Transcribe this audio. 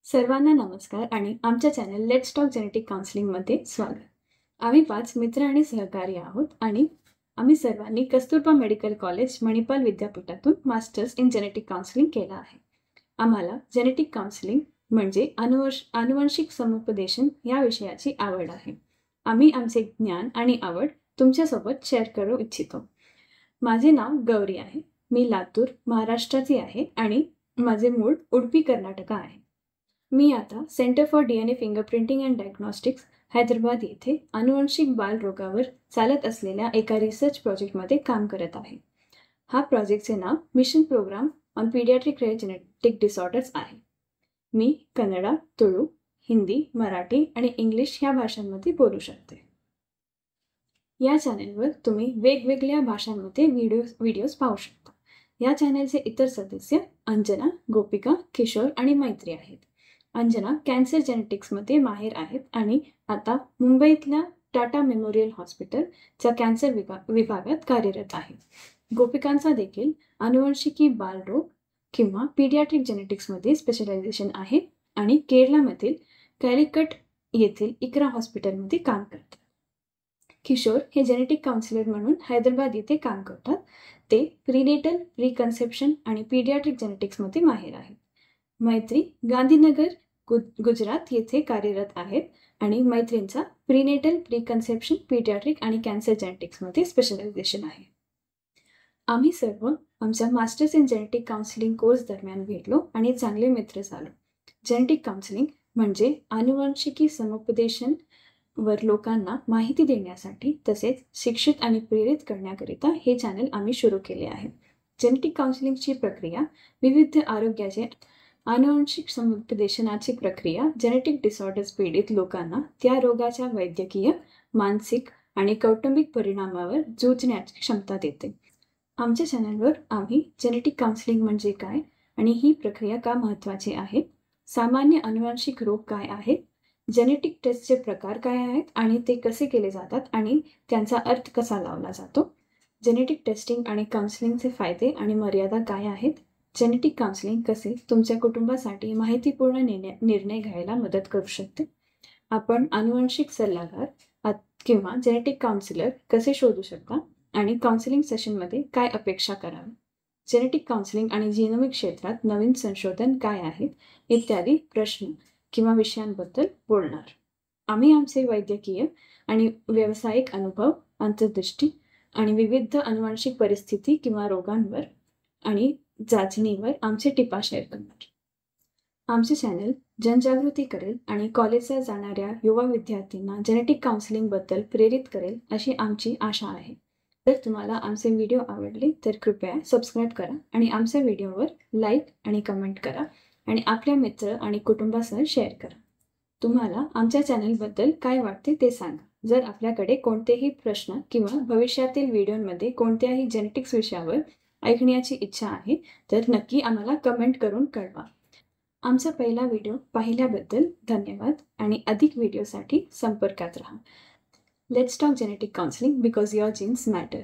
सर्वांना नमस्कार आणि आमच्या चॅनल लेट्स टॉक जेनेटिक काउन्सिलिंगमध्ये स्वागत. आम्ही 5 मित्र आणि सहकारी आहोत आणि आम्ही सर्वांनी कस्तुरबा मेडिकल कॉलेज मणिपाल विद्यापीठातून मास्टर्स इन जेनेटिक काउन्सिलिंग केला आहे. आम्हाला जेनेटिक काउन्सिलिंग म्हणजे आनुवंशिक समुपदेशन या विषयाची आवड आहे. आम्ही आमचे ज्ञान आणि आवड तुमच्यासोबत शेअर करू इच्छितो. माझे नाव गौरी आहे. मी लातूर, महाराष्ट्राची आहे आणि माझे मूळ उडुपी, कर्नाटक आहे. मी आता centre for DNA fingerprinting and diagnostics Hyderabad येथे आनुवंशिक बालरोगावर चालत असलेल्या एका रिसर्च प्रोजेक्टमध्ये काम करत आहे. हा प्रोजेक्टचे नाव mission programme on paediatric rare genetic disorders आहे. मी कन्नडा, तुळू, हिंदी, मराठी आणि इंग्लिश ह्या भाषांमध्ये बोलू शकते. या चॅनेलवर तुम्ही वेगवेगळ्या भाषांमध्ये व्हिडिओज पाहू शकता. या चॅनेलचे इतर सदस्य अंजना, गोपिका, किशोर आणि मैत्री आहेत. अंजना कॅन्सर जेनेटिक्समध्ये माहेर आहेत आणि आता मुंबईतल्या टाटा मेमोरियल हॉस्पिटलच्या कॅन्सर विभागात कार्यरत आहे. गोपिकांचा देखील आनुवंशिकी बालरोग किंवा पीडियाट्रिक जेनेटिक्समध्ये स्पेशलायझेशन आहे आणि केरळमधील कॅलिकट येथील इकरा हॉस्पिटलमध्ये काम करतात. किशोर हे जेनेटिक काउन्सिलर म्हणून हैदराबाद येथे काम करतात. ते प्रीनेटल, प्रीकन्सेप्शन आणि पीडियाट्रिक जेनेटिक्समध्ये माहेर आहेत. मैत्री गांधीनगर, गुजरात येथे कार्यरत आहेत आणि मैत्रींचा प्रीनेटल, प्रीकन्सेप्शन, पीडियाट्रिक आणि कॅन्सर जेनेटिक्समध्ये स्पेशलायझेशन आहे. आम्ही सर्व आमच्या masters in genetic counselling course दरम्यान भेटलो आणि चांगले मित्र झालो. जेनेटिक काउन्सिलिंग म्हणजे आनुवंशिकी समुपदेशन वर लोकांना माहिती देण्यासाठी तसेच शिक्षित आणि प्रेरित करण्याकरिता हे चॅनल आम्ही सुरू केले आहे. जेनेटिक काउन्सिलिंगची प्रक्रिया विविध आरोग्याचे आनुवंशिक समुपदेशनाची प्रक्रिया जेनेटिक डिसऑर्डर्स पीडित लोकांना त्या रोगाच्या वैद्यकीय, मानसिक आणि कौटुंबिक परिणामावर झुजण्याची क्षमता देते. आमच्या चॅनलवर आम्ही जेनेटिक काउन्सिलिंग म्हणजे काय आणि ही प्रक्रिया का महत्त्वाची आहे, सामान्य आनुवंशिक रोग काय आहेत, जेनेटिक टेस्टचे प्रकार काय आहेत आणि ते कसे केले जातात आणि त्यांचा अर्थ कसा लावला जातो, जेनेटिक टेस्टिंग आणि काउन्सिलिंगचे फायदे आणि मर्यादा काय आहेत, जेनेटिक काउन्सिलिंग कसे तुमच्या कुटुंबासाठी माहितीपूर्ण निर्णय घ्यायला मदत करू शकते, आपण आनुवंशिक सल्लागार किंवा जेनेटिक काउन्सिलर कसे शोधू शकता आणि काउन्सिलिंग सेशनमध्ये काय अपेक्षा करावी, जेनेटिक काउन्सिलिंग आणि जीनोमिक क्षेत्रात नवीन संशोधन काय आहेत इत्यादी प्रश्न किंवा विषयांबद्दल बोलणार. आम्ही आमचे वैद्यकीय आणि व्यावसायिक अनुभव, अंतर्दृष्टी आणि विविध आनुवंशिक परिस्थिती किंवा रोगांवर आणि चाचणीवर आमचे टिपा शेअर करणार. आमचे चॅनल जनजागृती करेल आणि कॉलेजला जाणाऱ्या युवा विद्यार्थ्यांना जेनेटिक काउन्सिलिंगबद्दल प्रेरित करेल अशी आमची आशा आहे. जर तुम्हाला आमचे व्हिडिओ आवडले तर कृपया सबस्क्राईब करा आणि आमच्या व्हिडिओवर लाईक आणि कमेंट करा आणि आपल्या मित्र आणि कुटुंबासह शेअर करा. तुम्हाला आमच्या चॅनलबद्दल काय वाटते ते सांगा. जर आपल्याकडे कोणतेही प्रश्न किंवा भविष्यातील व्हिडिओमध्ये कोणत्याही जेनेटिक्स विषयावर ऐकण्याची इच्छा आहे तर नक्की आम्हाला कमेंट करून कळवा. आमचा पहिला व्हिडिओ पाहिल्याबद्दल धन्यवाद आणि अधिक व्हिडिओसाठी संपर्कात राहा. Let's talk genetic counselling because your genes matter.